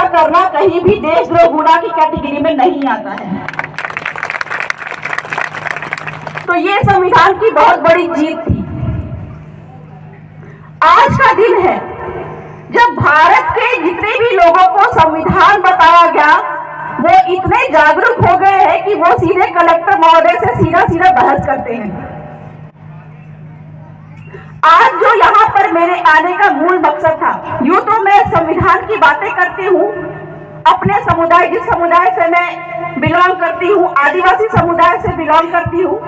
करना कहीं भी देशद्रोह गुनाह की कैटेगरी में नहीं आता है। तो ये संविधान की बहुत बड़ी जीत थी। आज का दिन है जब भारत के जितने भी लोगों को संविधान बताया गया वो इतने जागरूक हो गए हैं कि वो सीधे कलेक्टर महोदय से सीधा बहस करते हैं। आज जो यहाँ पर मेरे आने का मूल मकसद था, यूं तो मैं संविधान की बातें करती हूँ अपने समुदाय, जिस समुदाय से मैं बिलोंग करती हूँ, आदिवासी समुदाय से बिलोंग करती हूँ,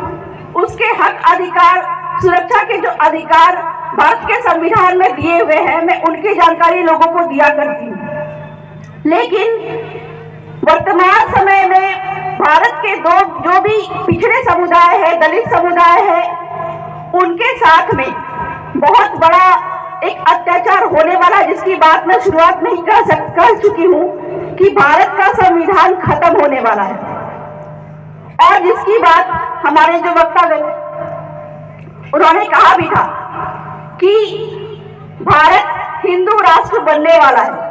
उसके हक अधिकार सुरक्षा के जो अधिकार भारत के संविधान में दिए हुए हैं, मैं उनकी जानकारी लोगों को दिया करती हूँ। लेकिन वर्तमान समय में भारत के जो भी पिछड़े समुदाय है, दलित समुदाय है, उनके साथ में बहुत बड़ा एक अत्याचार होने वाला, जिसकी बात मैं शुरुआत में ही कह चुकी हूँ कि भारत का संविधान खत्म होने वाला है। और जिसकी बात हमारे जो वक्ता गए उन्होंने कहा भी था कि भारत हिंदू राष्ट्र बनने वाला है।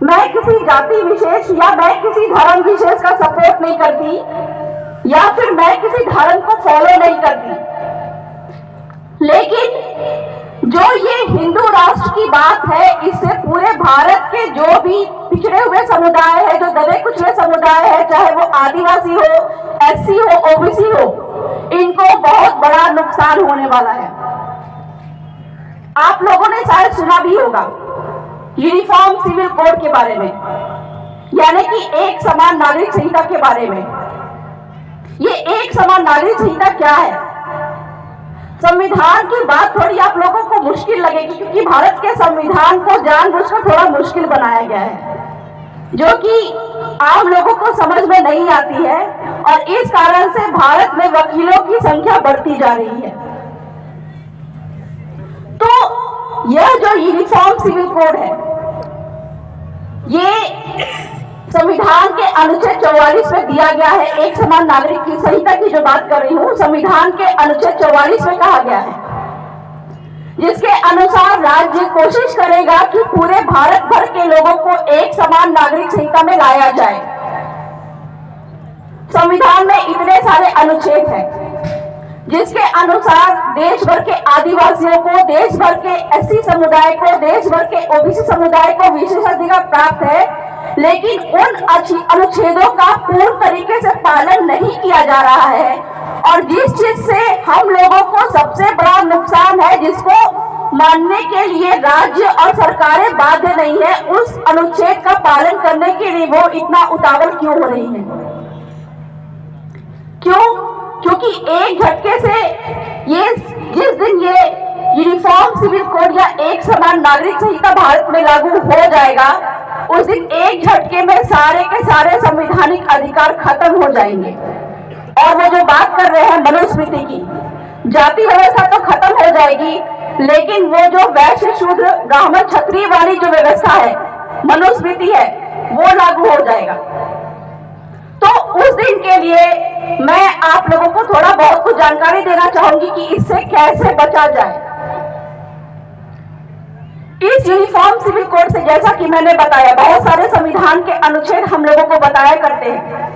मैं किसी जाति विशेष या मैं किसी धर्म विशेष का सपोर्ट नहीं करती या फिर मैं किसी धर्म को फॉलो नहीं करती, लेकिन जो ये हिंदू राष्ट्र की बात है, इससे पूरे भारत के जो भी पिछड़े हुए समुदाय है, जो दबे कुचले समुदाय है, चाहे वो आदिवासी हो, एससी हो, ओबीसी हो, इनको बहुत बड़ा नुकसान होने वाला है। आप लोगों ने शायद सुना भी होगा यूनिफॉर्म सिविल कोड के बारे में, यानी कि एक समान नागरिक संहिता के बारे में। ये एक समान नागरिक संहिता क्या है? संविधान की बात थोड़ी आप लोगों को मुश्किल लगेगी, क्योंकि भारत के संविधान को जानबूझकर थोड़ा मुश्किल बनाया गया है, जो कि आम लोगों को समझ में नहीं आती है, और इस कारण से भारत में वकीलों की संख्या बढ़ती जा रही है। तो यह जो यूनिफॉर्म सिविल कोड है, ये संविधान के अनुच्छेद 44 में दिया गया है। एक समान नागरिक की संहिता की जो बात कर रही हूँ, संविधान के अनुच्छेद 44 में कहा गया है, जिसके अनुसार राज्य कोशिश करेगा कि पूरे भारत भर के लोगों को एक समान नागरिक संहिता में लाया जाए। संविधान में इतने सारे अनुच्छेद हैं, जिसके अनुसार देश भर के आदिवासियों को, देश भर के एससी समुदाय को, देश भर के ओबीसी समुदाय को विशेषाधिकार प्राप्त है, लेकिन उन अनुच्छेदों का पूर्ण तरीके से पालन नहीं किया जा रहा है। और जिस चीज से हम लोगों को सबसे बड़ा नुकसान है, जिसको मानने के लिए राज्य और सरकारें बाध्य नहीं है, उस अनुच्छेद का पालन करने के लिए वो इतना उतावल क्यों हो रही है? क्यों? क्योंकि एक झटके से ये जिस दिन ये यूनिफॉर्म सिविल कोड या एक समान नागरिक संहिता भारत में लागू हो जाएगा, उस दिन एक झटके में सारे के सारे संवैधानिक अधिकार खत्म हो जाएंगे। और वो जो बात कर रहे हैं मनुस्मृति की, जाति व्यवस्था तो खत्म हो जाएगी, लेकिन वो जो वैश्य शूद्र ब्राह्मण क्षत्रिय वाली जो व्यवस्था है, मनुस्मृति है, वो लागू हो जाएगा। तो उस दिन के लिए मैं आप लोगों को थोड़ा बहुत कुछ जानकारी देना चाहूंगी कि इससे कैसे बचा जाए। इस यूनिफॉर्म सिविल कोड से, जैसा कि मैंने बताया, बहुत सारे संविधान के अनुच्छेद हम लोगों को बताया करते हैं।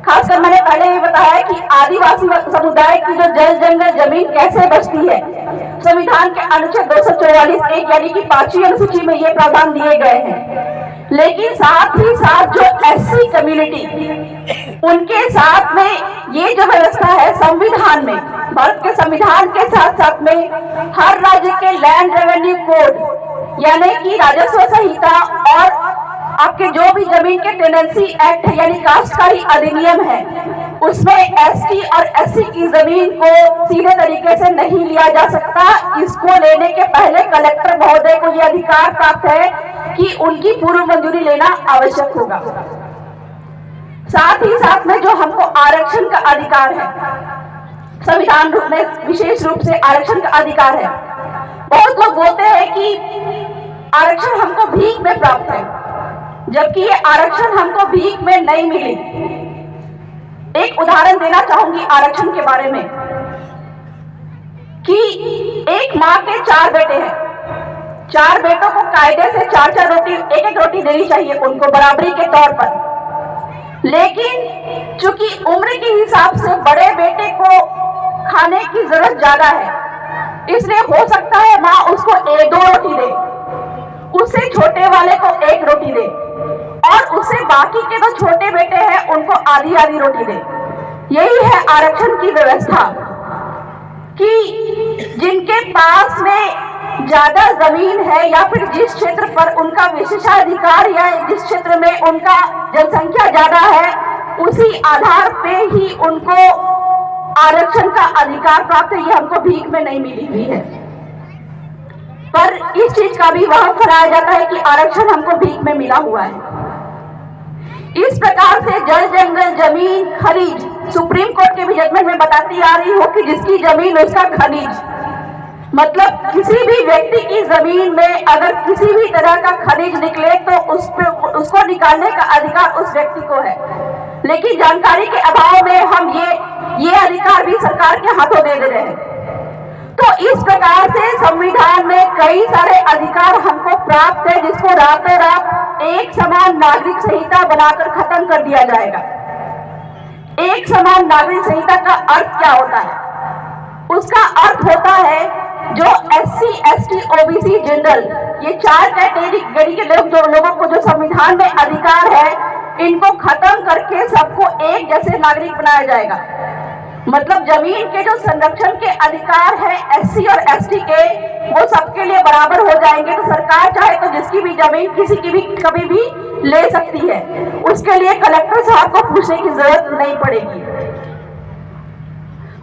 खासकर मैंने पहले ही बताया कि आदिवासी समुदाय की जो जल जंगल जमीन कैसे बचती है, संविधान के अनुच्छेद 244(1) यानी कि 5वीं अनुसूची में ये प्रावधान दिए गए हैं। लेकिन साथ ही साथ जो एससी कम्युनिटी, उनके साथ में ये जो व्यवस्था है संविधान में, भारत के संविधान के साथ साथ में हर राज्य के लैंड रेवेन्यू कोड यानी कि राजस्व संहिता और आपके जो भी जमीन के टेनेंसी एक्ट है यानी काश्तकारी अधिनियम है, उसमें एसटी और एससी की जमीन को सीधे तरीके से नहीं लिया जा सकता। इसको लेने के पहले कलेक्टर महोदय को यह अधिकार प्राप्त है कि उनकी पूर्व मंजूरी लेना आवश्यक होगा। साथ ही साथ में जो हमको आरक्षण का अधिकार है, संविधान रूप में विशेष रूप से आरक्षण का अधिकार है। बहुत लोग बोलते हैं कि आरक्षण हमको भीख में प्राप्त है, जबकि ये आरक्षण हमको भीख में नहीं मिली। एक उदाहरण देना चाहूंगी आरक्षण के बारे में कि एक माँ के 4 बेटे हैं, 4 बेटों को कायदे से 4-4 रोटी, एक रोटी देनी चाहिए उनको बराबरी के तौर पर। लेकिन चूंकि उम्र के हिसाब से बड़े बेटे को खाने की जरूरत ज्यादा है, इसलिए हो सकता है माँ उसको 2 रोटी दे, उससे छोटे वाले को 1 रोटी दे और उससे बाकी के जो छोटे बेटे हैं उनको आधी आधी रोटी दे। यही है आरक्षण की व्यवस्था कि जिनके पास में ज्यादा जमीन है या फिर जिस क्षेत्र पर उनका विशेषाधिकार या जिस क्षेत्र में उनका जनसंख्या ज्यादा है, उसी आधार पे ही उनको आरक्षण का अधिकार प्राप्त है। ये हमको भीख में नहीं मिली हुई है। पर इस चीज का भी वहम फैलाया जाता है कि आरक्षण हमको भीख में मिला हुआ है। इस प्रकार से जल जंगल जमीन खनिज, सुप्रीम कोर्ट के भी जजमेंट में बताती आ रही हो कि जिसकी जमीन उसका खनिज, मतलब किसी भी व्यक्ति की जमीन में अगर किसी भी तरह का खनिज निकले तो उसको निकालने का अधिकार उस व्यक्ति को है। लेकिन जानकारी के अभाव में हम ये अधिकार भी सरकार के हाथों दे रहे हैं। तो इस प्रकार से संविधान में कई सारे अधिकार हमको प्राप्त है, जिसको रातों रात एक समान नागरिक संहिता बनाकर खत्म कर दिया जाएगा। एक समान नागरिक संहिता का अर्थ क्या होता है? उसका अर्थ होता है जो SC, ST, OBC, जनरल, ये 4 कैटेगरी के लोगों को जो संविधान में अधिकार है, इनको खत्म करके सबको एक जैसे नागरिक बनाया जाएगा। मतलब जमीन के जो संरक्षण के अधिकार है SC और ST के, वो सबके लिए बराबर हो जाएंगे। तो सरकार चाहे तो जिसकी भी जमीन किसी की भी कभी भी ले सकती है, उसके लिए कलेक्टर साहब को पूछने की जरूरत नहीं पड़ेगी।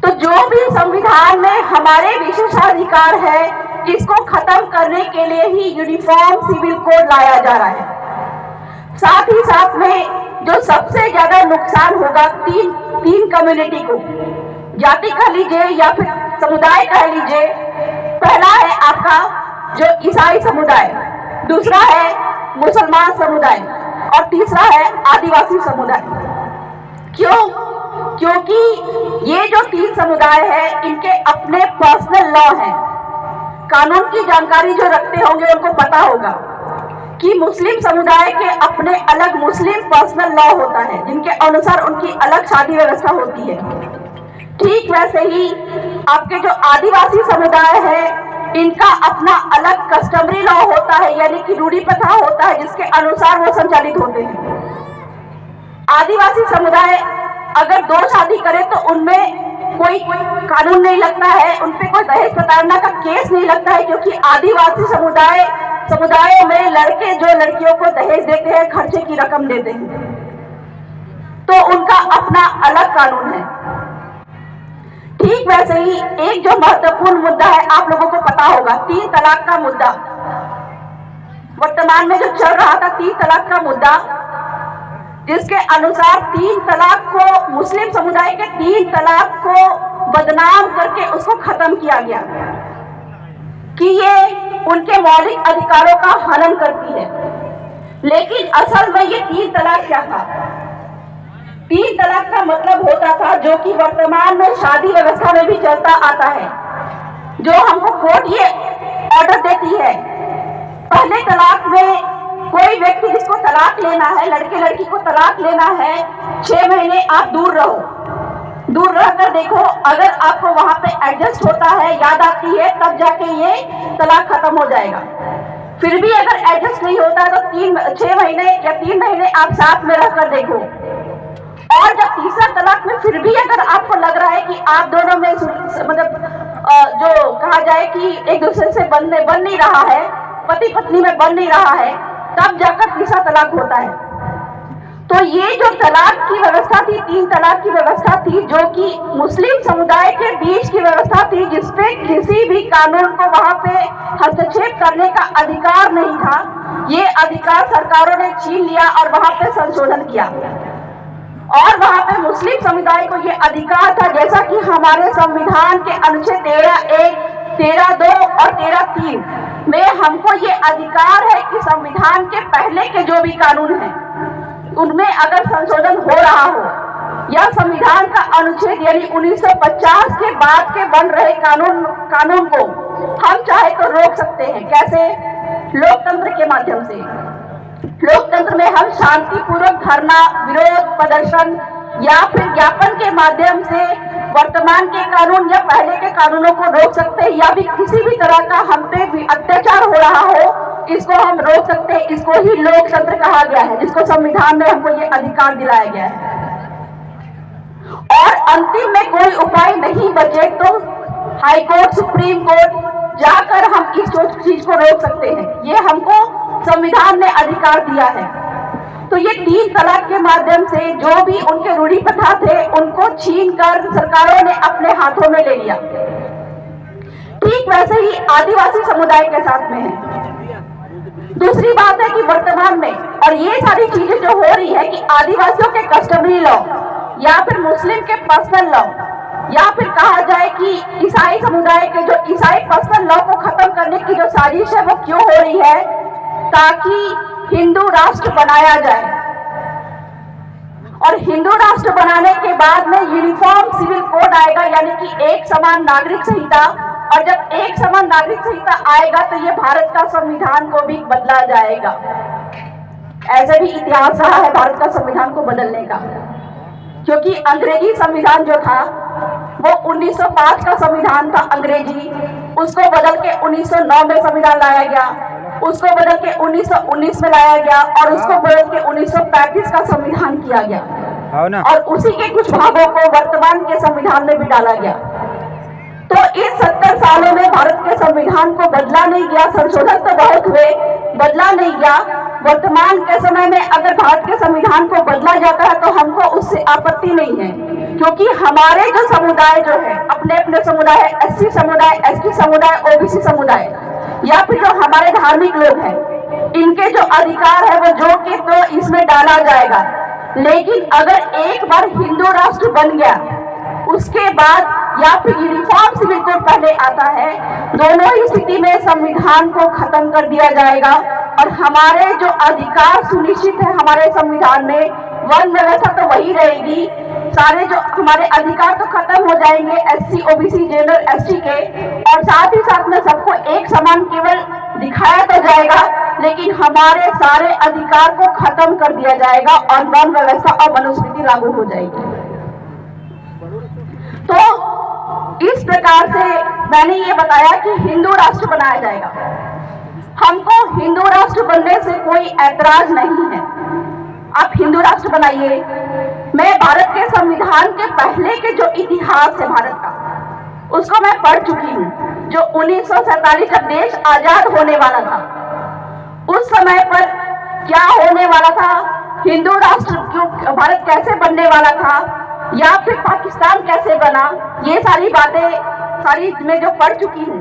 तो जो भी संविधान में हमारे विशेषाधिकार है, इसको खत्म करने के लिए ही यूनिफॉर्म सिविल कोड लाया जा रहा है। साथ ही साथ में जो सबसे ज्यादा नुकसान होगा तीन कम्युनिटी को, जाति कह लीजिए या फिर समुदाय कह लीजिए। पहला है आपका जो ईसाई समुदाय, दूसरा है मुसलमान समुदाय और तीसरा है आदिवासी समुदाय। क्यों? क्योंकि ये जो 3 समुदाय है, इनके अपने पर्सनल लॉ हैं। कानून की जानकारी जो रखते होंगे उनको पता होगा कि मुस्लिम समुदाय के अपने अलग मुस्लिम पर्सनल लॉ होता है, जिनके अनुसार उनकी अलग शादी व्यवस्था होती है। ठीक वैसे ही आपके जो आदिवासी समुदाय है, इनका अपना अलग कस्टमरी लॉ होता है, यानी कि रूढ़ी प्रथा होता है, जिसके अनुसार वो संचालित होते हैं। आदिवासी समुदाय अगर 2 शादी करे तो उनमें कोई कानून नहीं लगता है, उनपे कोई दहेज प्रताड़ना का केस नहीं लगता है, क्योंकि आदिवासी समुदायों में लड़के जो लड़कियों को दहेज देते हैं, खर्चे की रकम देते हैं, तो उनका अपना अलग कानून है। ठीक वैसे ही एक जो महत्वपूर्ण मुद्दा है, आप लोगों को पता होगा, 3 तलाक का मुद्दा। वर्तमान में जो चल रहा था 3 तलाक का मुद्दा, जिसके अनुसार 3 तलाक को, मुस्लिम समुदाय के 3 तलाक को बदनाम करके उसको खत्म किया गया कि ये उनके मौलिक अधिकारों का हनन करती है। लेकिन असल में ये 3 तलाक क्या था? 3 तलाक का मतलब होता था, जो कि वर्तमान में शादी व्यवस्था में भी चलता आता है, जो हमको कोर्ट ये ऑर्डर देती है। पहले तलाक में कोई व्यक्ति जिसको तलाक लेना है, लड़के लड़की को तलाक लेना है, 6 महीने आप दूर रहो, दूर रहकर देखो, अगर आपको वहां पे एडजस्ट होता है, याद आती है, तब जाके ये तलाक खत्म हो जाएगा। फिर भी अगर एडजस्ट नहीं होता तो 6 महीने या 3 महीने आप साथ में रहकर देखो। और जब तीसरा तलाक में फिर भी अगर आपको लग रहा है कि आप दोनों में मतलब जो कहा जाए कि एक दूसरे से बन नहीं रहा है, पति पत्नी में बन नहीं रहा है, तब जाकर तीसरा तलाक होता है। तो ये जो तलाक की व्यवस्था थी, 3 तलाक की व्यवस्था थी, जो कि मुस्लिम समुदाय के बीच की व्यवस्था थी, जिसपे किसी भी कानून को वहां पे हस्तक्षेप करने का अधिकार नहीं था। ये अधिकार सरकारों ने छीन लिया और वहां पे संशोधन किया, और वहां पे मुस्लिम समुदाय को ये अधिकार था, जैसा कि हमारे संविधान के अनुच्छेद 13(1), 13(2) और 13(3) में हमको ये अधिकार है कि संविधान के पहले के जो भी कानून हैं, उनमें अगर संशोधन हो रहा हो, या संविधान का अनुच्छेद यानी 1950 के बाद के बन रहे कानून को हम चाहे तो रोक सकते हैं। कैसे? लोकतंत्र के माध्यम से। लोकतंत्र में हम शांतिपूर्वक धरना, विरोध प्रदर्शन या फिर ज्ञापन के माध्यम से वर्तमान के कानून या पहले के कानूनों को रोक सकते हैं, या भी किसी भी तरह का हम पे भी अत्याचार हो रहा हो इसको हम रोक सकते हैं। इसको ही लोकतंत्र कहा गया है, जिसको संविधान में हमको ये अधिकार दिलाया गया है। और अंतिम में कोई उपाय नहीं बचे तो हाई कोर्ट, सुप्रीम कोर्ट जाकर हम इस चीज को रोक सकते हैं। ये हमको संविधान ने अधिकार दिया है। तो ये 3 तलाक के माध्यम से जो भी उनके रूढ़ी प्रथा थे उनको छीनकर सरकारों ने अपने हाथों में ले लिया। ठीक वैसे ही आदिवासी समुदाय के साथ में है। दूसरी बात है कि वर्तमान में और ये सारी चीजें जो हो रही है कि आदिवासियों के कस्टमरी लॉ या फिर मुस्लिम के पर्सनल लॉ या फिर कहा जाए कि ईसाई समुदाय के जो ईसाई पर्सनल लॉ को खत्म करने की जो साजिश है वो क्यों हो रही है, ताकि हिंदू राष्ट्र बनाया जाए। और हिंदू राष्ट्र बनाने के बाद में यूनिफॉर्म सिविल कोड आएगा, यानी कि एक समान नागरिक संहिता। और जब एक समान नागरिक संहिता आएगा तो ये भारत का संविधान को भी बदला जाएगा। ऐसे भी इतिहास रहा है भारत का संविधान को बदलने का, क्योंकि अंग्रेजी संविधान जो था वो 1905 का संविधान था अंग्रेजी, उसको बदल के 1909 में संविधान लाया गया, उसको बदल के 1919 में लाया गया और उसको बदल के 1935 का संविधान किया गया। और उसी के कुछ भागों को वर्तमान के संविधान में भी डाला गया। तो इस 70 सालों में भारत के संविधान को बदला नहीं गया, संशोधन तो बहुत हुए, बदला नहीं गया। वर्तमान के समय में अगर भारत के संविधान को बदला जाता है तो हमको उससे आपत्ति नहीं है, क्योंकि हमारे जो समुदाय जो है, अपने अपने समुदाय, SC समुदाय, ST समुदाय, OBC समुदाय या फिर जो हमारे धार्मिक लोग हैं, इनके जो अधिकार है वो जो कि तो इसमें डाला जाएगा। लेकिन अगर एक बार हिंदू राष्ट्र बन गया उसके बाद या फिर यूनिफॉर्म सिविल कोड पहले आता है, दोनों ही स्थिति में संविधान को खत्म कर दिया जाएगा और हमारे जो अधिकार सुनिश्चित है हमारे संविधान में, वन व्यवस्था तो वही रहेगी, सारे जो हमारे अधिकार तो खत्म हो जाएंगे SC, OBC, जनरल, ST के, और साथ ही साथ में सबको एक समान केवल दिखाया तो जाएगा, लेकिन हमारे सारे अधिकार को खत्म कर दिया जाएगा और वन व्यवस्था और मनुस्मृति लागू हो जाएगी। तो इस प्रकार से मैंने ये बताया कि हिंदू राष्ट्र बनाया जाएगा। हमको हिंदू राष्ट्र बनने से कोई ऐतराज नहीं है, आप हिंदू राष्ट्र बनाइए। मैं भारत के संविधान के पहले के जो इतिहास है भारत का, उसको मैं पढ़ चुकी हूँ। जो 1947 जब देश आजाद होने वाला था, उस समय पर क्या होने वाला था, हिंदू राष्ट्र क्यों, भारत कैसे बनने वाला था, या फिर पाकिस्तान कैसे बना, ये सारी बातें सारी मैं जो पढ़ चुकी हूँ।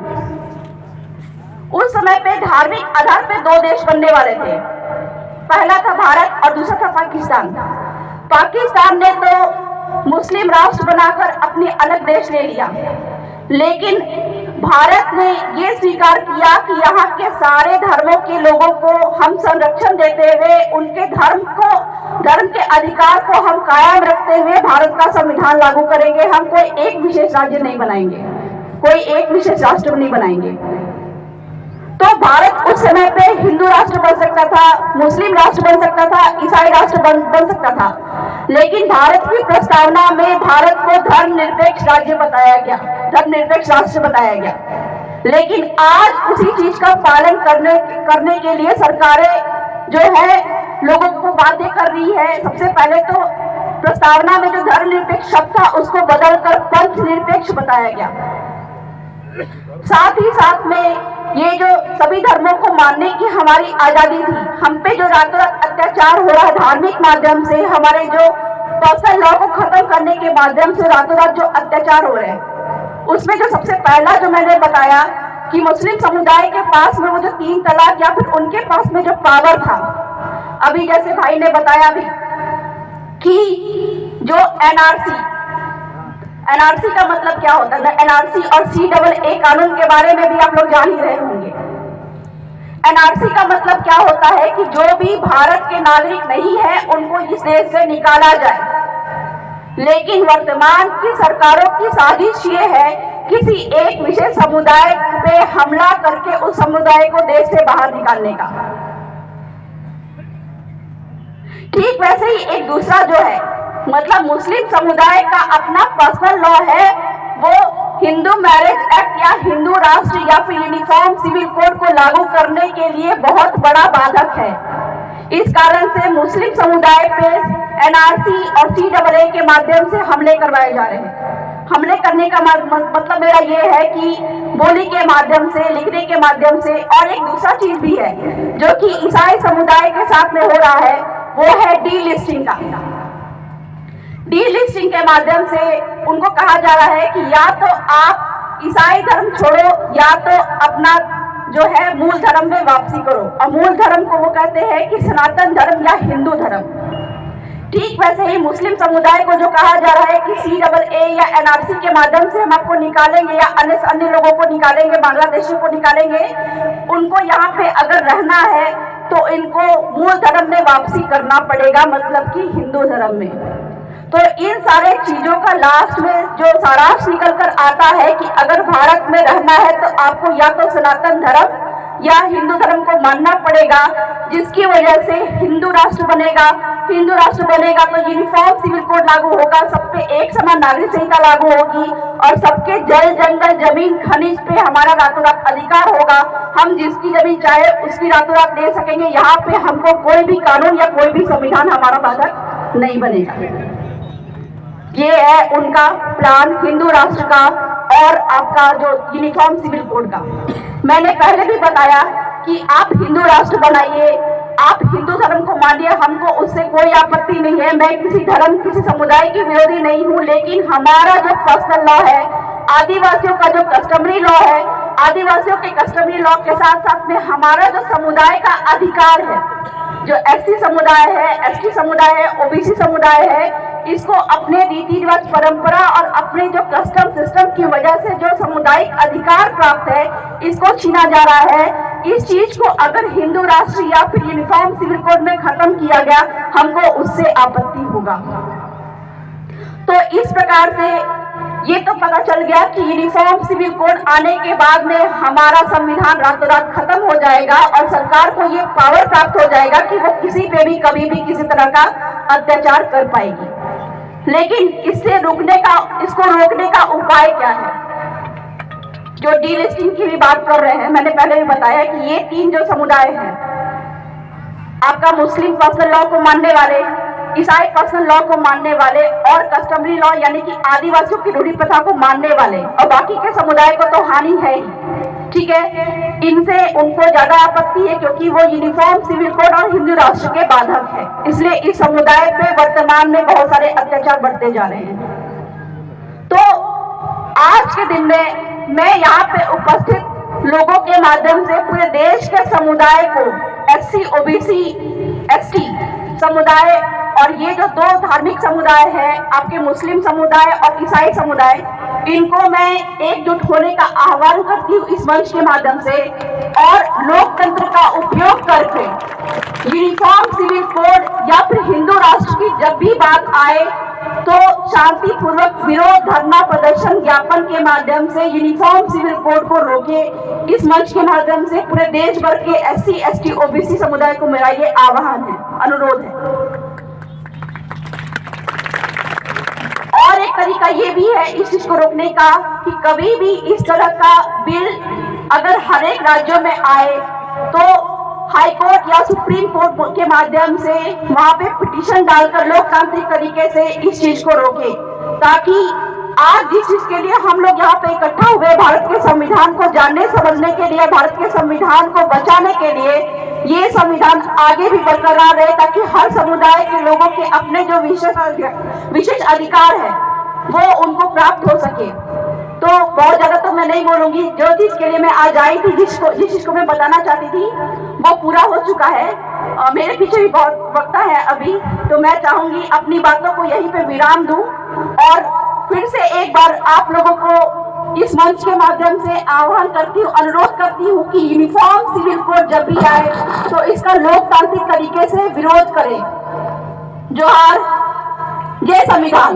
उस समय पे धार्मिक आधार पे 2 देश बनने वाले थे, पहला था भारत और दूसरा था पाकिस्तान। पाकिस्तान ने तो मुस्लिम राष्ट्र बनाकर अपने अलग देश ले लिया, लेकिन भारत ने ये स्वीकार किया कि यहाँ के सारे धर्मों के लोगों को हम संरक्षण देते हुए, उनके धर्म के अधिकार को हम कायम रखते हुए भारत का संविधान लागू करेंगे। हम कोई एक विशेष राज्य नहीं बनाएंगे, कोई एक विशेष राष्ट्र नहीं बनाएंगे। तो भारत उस समय पे हिंदू राष्ट्र बन सकता था, मुस्लिम राष्ट्र बन सकता था, ईसाई राष्ट्र बन सकता था, लेकिन भारत की प्रस्तावना में भारत को धर्मनिरपेक्ष राज्य बताया गया, धर्मनिरपेक्ष राष्ट्र बताया गया। लेकिन आज उसी चीज का पालन करने के लिए सरकारें जो है लोगों को बाध्य कर रही है। सबसे पहले तो प्रस्तावना में जो धर्मनिरपेक्ष शब्द था उसको बदलकर पंथ निरपेक्ष बताया गया। साथ ही साथ में ये जो सभी धर्मों को मानने की हमारी आजादी थी, हम पे जो रातों रात अत्याचार हो रहा है धार्मिक माध्यम से, हमारे जो पर्सनल लॉ को खत्म करने के माध्यम से रातों रात जो अत्याचार हो रहे हैं, उसमें जो सबसे पहला जो मैंने बताया कि मुस्लिम समुदाय के पास में वो जो 3 तलाक या फिर उनके पास में जो पावर था, अभी जैसे भाई ने बताया भी कि जो एनआरसी का मतलब क्या होता है, एनआरसी और CAA कानून के बारे में भी आप लोग जान ही रहे होंगे। एनआरसी का मतलब क्या होता है कि जो भी भारत के नागरिक नहीं है उनको इस देश से निकाला जाए। लेकिन वर्तमान की सरकारों की साजिश ये है किसी एक विशेष समुदाय पे हमला करके उस समुदाय को देश से बाहर निकालने का। ठीक वैसे ही एक दूसरा जो है, मतलब मुस्लिम समुदाय का अपना पर्सनल लॉ है, वो हिंदू मैरिज एक्ट या हिंदू राष्ट्र या फिर यूनिफॉर्म सिविल कोड को लागू करने के लिए बहुत बड़ा बाधक है। इस कारण से मुस्लिम समुदाय पे एनआरसी और सीएए के माध्यम से हमले करवाए जा रहे हैं। हमले करने का मतलब मेरा ये है कि बोली के माध्यम से, लिखने के माध्यम से, और एक दूसरा चीज भी है जो कि ईसाई समुदाय के साथ में हो रहा है, वो है डीलिस्टिंग का। डीलिस्टिंग के माध्यम से उनको कहा जा रहा है कि या तो आप ईसाई धर्म छोड़ो या तो अपना जो है मूल धर्म में वापसी करो। और मूल धर्म को वो कहते हैं कि सनातन धर्म या हिंदू धर्म। ठीक वैसे ही मुस्लिम समुदाय को जो कहा जा रहा है कि सीएए या एनआरसी के माध्यम से हम आपको निकालेंगे या अन्य लोगों को निकालेंगे, बांग्लादेशियों को निकालेंगे, उनको यहाँ पे अगर रहना है तो इनको मूल धर्म में वापसी करना पड़ेगा, मतलब कि हिंदू धर्म में। तो इन सारे चीजों का लास्ट में जो सारांश निकल कर आता है कि अगर भारत में रहना है तो आपको या तो सनातन धर्म या हिंदू धर्म को मानना पड़ेगा, जिसकी वजह से हिंदू राष्ट्र बनेगा। हिंदू राष्ट्र बनेगा तो यूनिफॉर्म सिविल कोड लागू होगा, सब पे एक समान नागरिक संहिता लागू होगी और सबके जल, जंगल, जमीन, खनिज पे हमारा रातों रात अधिकार होगा। हम जिसकी जमीन चाहे उसकी रातों रात ले सकेंगे। यहाँ पे हमको कोई भी कानून या कोई भी संविधान हमारा बाधक नहीं बनेगा। ये है उनका प्लान हिंदू राष्ट्र का और आपका जो यूनिफॉर्म सिविल कोड का। मैंने पहले भी बताया कि आप हिंदू राष्ट्र बनाइए, आप हिंदू धर्म को मानिए, हमको उससे कोई आपत्ति नहीं है। मैं किसी धर्म, किसी समुदाय की विरोधी नहीं हूँ, लेकिन हमारा जो पर्सनल लॉ है, आदिवासियों का जो कस्टमरी लॉ है, आदिवासियों के कस्टमरी लॉ के साथ साथ में हमारा जो समुदाय का अधिकार है, जो एससी समुदाय है, एसटी समुदाय है, ओबीसी समुदाय है, इसको अपने रीति रिवाज, परंपरा और अपने जो कस्टम सिस्टम की वजह से जो सामुदायिक अधिकार प्राप्त है, इसको छीना जा रहा है। इस चीज को अगर हिंदू राष्ट्र या फिर यूनिफॉर्म सिविल कोड में खत्म किया गया, हमको उससे आपत्ति होगा। तो इस प्रकार से ये तो पता चल गया कि यूनिफॉर्म सिविल कोड आने के बाद में हमारा संविधान रातों रात खत्म हो जाएगा और सरकार को ये पावर प्राप्त हो जाएगा कि वो किसी पे भी कभी भी किसी तरह का अत्याचार कर पाएगी। लेकिन इससे इसको रोकने का उपाय क्या है? जो डीलिस्टिंग की भी बात कर रहे हैं, मैंने पहले भी बताया कि ये तीन जो समुदाय हैं, आपका मुस्लिम पर्सनल लॉ को मानने वाले, ईसाई पर्सनल लॉ को मानने वाले और कस्टमरी लॉ यानी कि आदिवासियों की रूढ़ी प्रथा को मानने वाले, और बाकी के समुदाय को तो हानि है ही, ठीक है। इनसे उनको ज्यादा आपत्ति है क्योंकि वो यूनिफॉर्म सिविल कोड और हिंदू राष्ट्र के बाधक है। इसलिए इस समुदाय पे वर्तमान में बहुत सारे अत्याचार बढ़ते जा रहे हैं। तो आज के दिन में मैं यहाँ पे उपस्थित लोगों के माध्यम से पूरे देश के समुदाय को, एससी, ओबीसी, एसटी समुदाय और ये जो दो धार्मिक समुदाय है, आपके मुस्लिम समुदाय और ईसाई समुदाय, इनको मैं एकजुट होने का आह्वान करती हूँ इस मंच के माध्यम से, और लोकतंत्र का उपयोग करके यूनिफॉर्म सिविल कोड या फिर हिंदू राष्ट्र की जब भी बात आए तो शांतिपूर्वक विरोध, धरना, प्रदर्शन, ज्ञापन के माध्यम से यूनिफॉर्म सिविल कोड को रोके। इस मंच के माध्यम से पूरे देश भर के एससी, एसटी, ओबीसी समुदाय को मेरा ये आह्वान है, अनुरोध है। और एक तरीका ये भी है इस चीज को रोकने का कि कभी भी इस तरह का बिल अगर हर एक राज्यों में आए तो हाई कोर्ट या सुप्रीम कोर्ट के माध्यम से वहां पे पिटीशन डालकर लोकतांत्रिक तरीके से इस चीज को रोके, ताकि आज जिस चीज के लिए हम लोग यहाँ पे इकट्ठा हुए, भारत के संविधान को जानने समझने के लिए, भारत के संविधान को बचाने के लिए, ये संविधान आगे भी बरकरार रहे, ताकि हर समुदाय के लोगों के अपने जो विशेष अधिकार है वो उनको प्राप्त हो सके। तो बहुत ज्यादा तो मैं नहीं बोलूंगी, जो चीज के लिए मैं आज आई थी, जिस चीज को मैं बताना चाहती थी वो पूरा हो चुका है। मेरे पीछे भी बहुत वक्त है अभी, तो मैं चाहूंगी अपनी बातों को यहीं पे विराम दूं और फिर से एक बार आप लोगों को इस मंच के माध्यम से आह्वान करती हूँ, अनुरोध करती हूँ कि यूनिफॉर्म सिविल कोड जब भी आए तो इसका लोकतांत्रिक तरीके से विरोध करें। जोहार, जय संविधान।